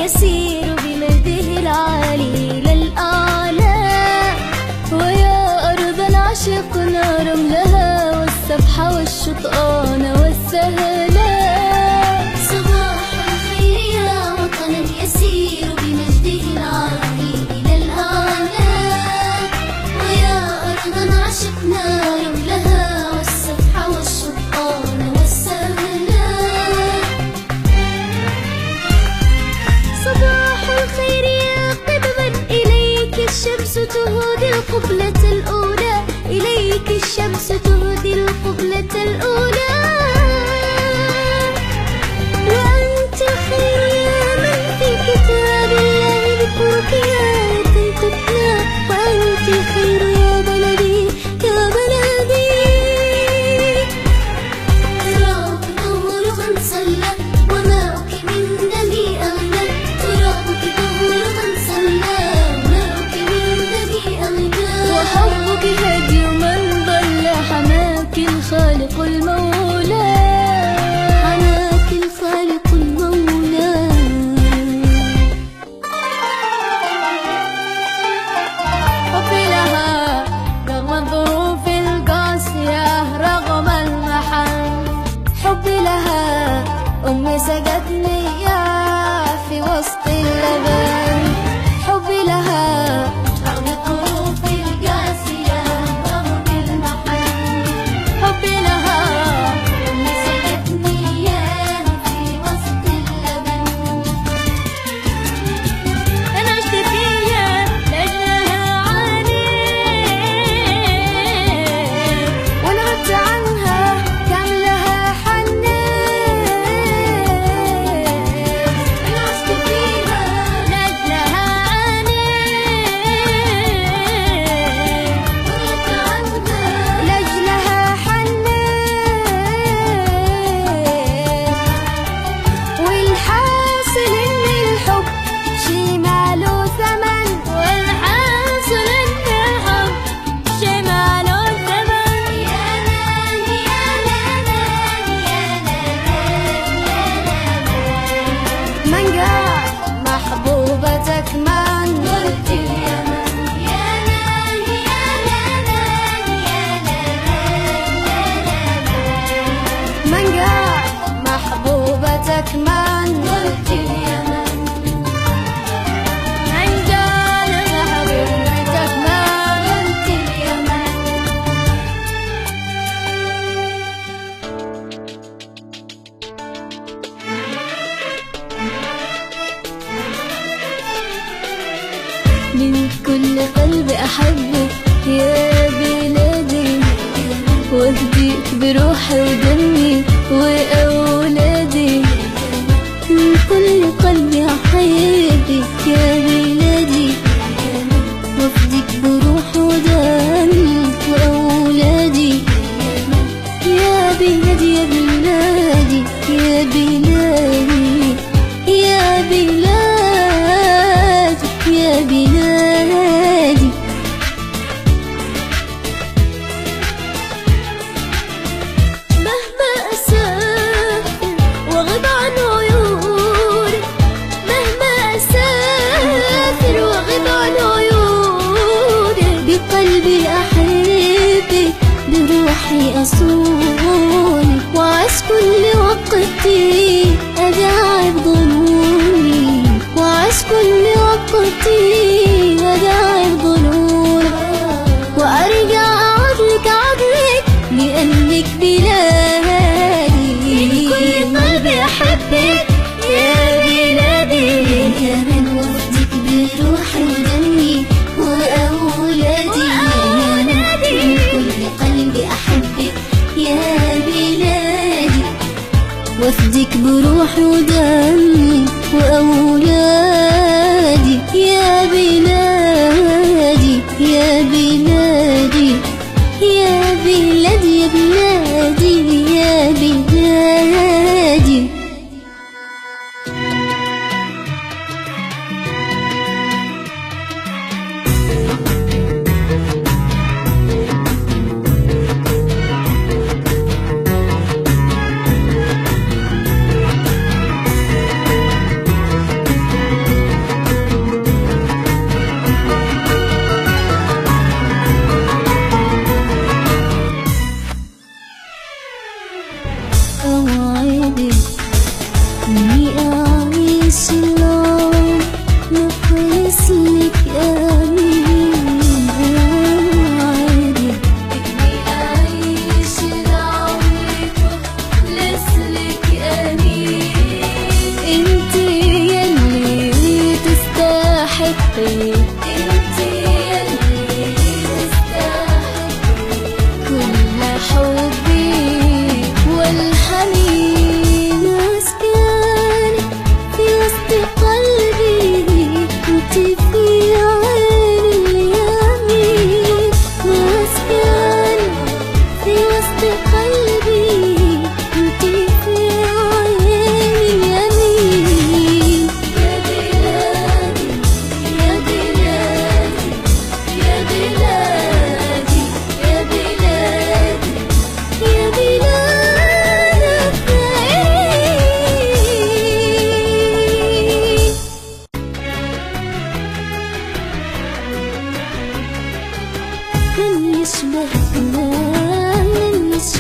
يسير بمجده العالي إلى الأعلى. ويا أرض العشق نار لها والسبح والشطآن والسهلا. صباح الخير يا وطنا يسير بمجده العالي إلى الأعلى. ويا أرض العشق نار لها والسبح والشطآن والسهلا. صباح الخير يا قدما إليك الشمس تهدي القبلة الأولى. إليك الشمس تهدي القبلة الأولى. وأنت خير يا من في كتاب الله ذكرك آية تتلى. وأنت خير يا بلدي يا بلدي. ترابك طهور من صلى وماؤك من دمي أغلى. ترابك طهور من صلى وماؤك من دمي أغلى. وحبك هدي من ضل حماك الخالق المولى. حماك الخالق المولى. حبي لها رغم الظروف القاسية رغم المحن. حبي لها أمي سقتني في وسط اللبن. حبي لها رغم الظروف القاسية رغم المحن. حبي لها أمي سقتني في وسط اللبن. أنا عشت فيها لأجلها عانيت ونبت عنها كان لها حنيت. أنا عشت فيها لأجلها عانيت ونبت عنها لأجلها حنيت. والحاصل إن الحب شي ماله ثمن. والحاصل إن الحب شي ماله ثمن. يا ناني يا ناني يا ناني من قال محبوبتك من قلت اليمن. يا ناني يا ناني يا ناني من قال محبوبتك من قلت اليمن. من قال محبوبتك من قلت اليمن. من كل قلب أحبك يا بلادي. وأهديك بروحي ودمي وأولادي. من كل قلبي أحبك يا بلادي. وأفديك بروحي ودمي وأولادي. يا بلادي يا بلادي يا بلادي يا بلادي يا بلادي. مهما أسافر وأغيب عن عيوني. مهما أسافر وأغيب عن عيوني. بقلبي أحبك بروحي أصوني. وأعيش كل وقتي أداعب ظنوني. وأعيش كل وقتي أداعب ظنوني. وأرجع أعدلك عدلك لأنك بلادي. من كل قلبي أحبك يا بلادي. يا من وفدك بروحي ودمي وأولادي. من كل قلبي أحبك يا بلادي. وفدك بروحي ودمي وأولادي. يا بلادي يا بلادي يا بلادي يا بلادي يا بلادي.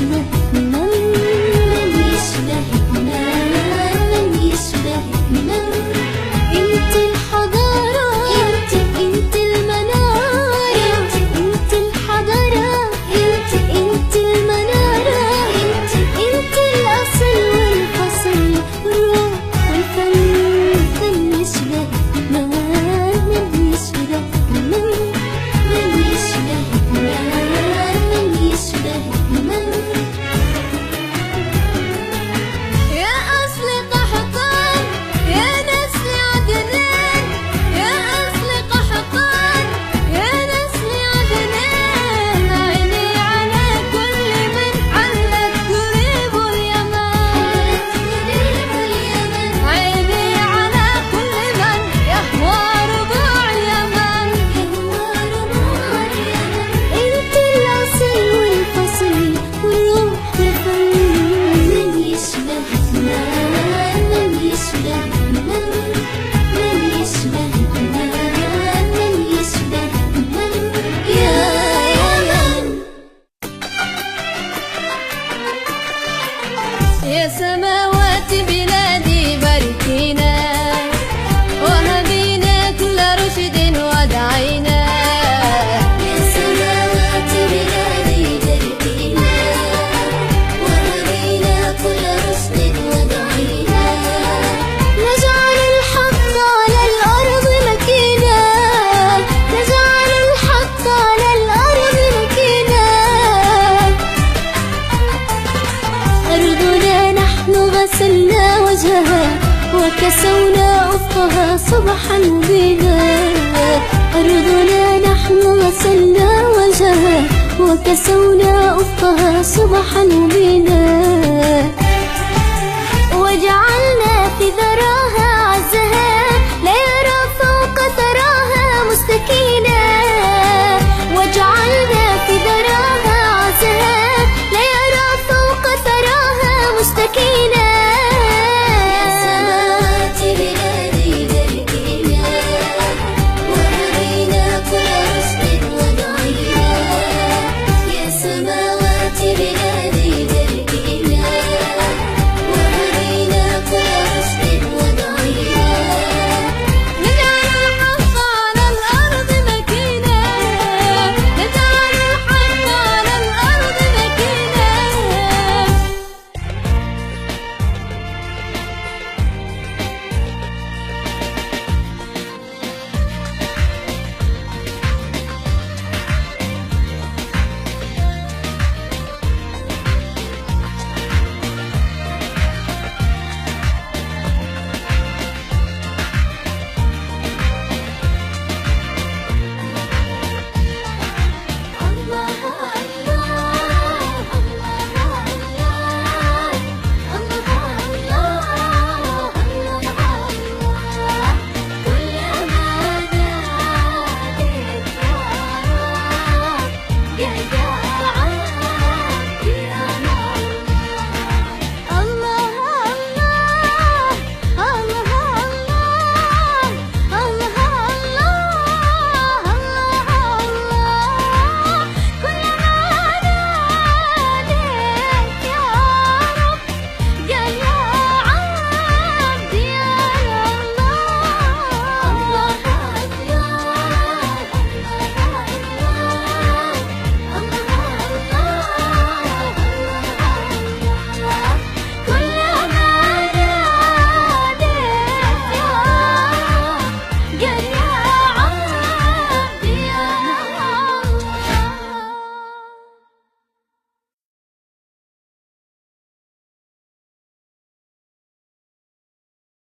يشبهك من يشبهك من يشبهك انت الحضارة انت المنارة انت الحضارة انت المنارة انت الأصل والفصل والروح والفن من يشبهك من يشبهك من يشبهك من يشبهك يا أصل قحطان يا نسل عدنان يا أصل قحطان يا نسل عدنان عيني على كل من علت قريب اليمن عيني على كل من يهوى ربوع اليمن انت الأصل والفصل والروح والفن من يشبهك من يشبهك من يشبهك من يشبهك يا يمن يا سماوات بلادي باركينا وهبينا كل رشد ودعينا يا سماوات بلادي باركينا وهبينا كل رشد ودعينا نجعل الحق على الأرض مكينا نجعل الحق على الأرض مكينا أرضنا نحن غسلنا وجهها وكسونا أفقها صبحا بنا أرضنا نحن غسلنا وجهها وكسونا أفقها صبحا بنا وجعلنا في ذراها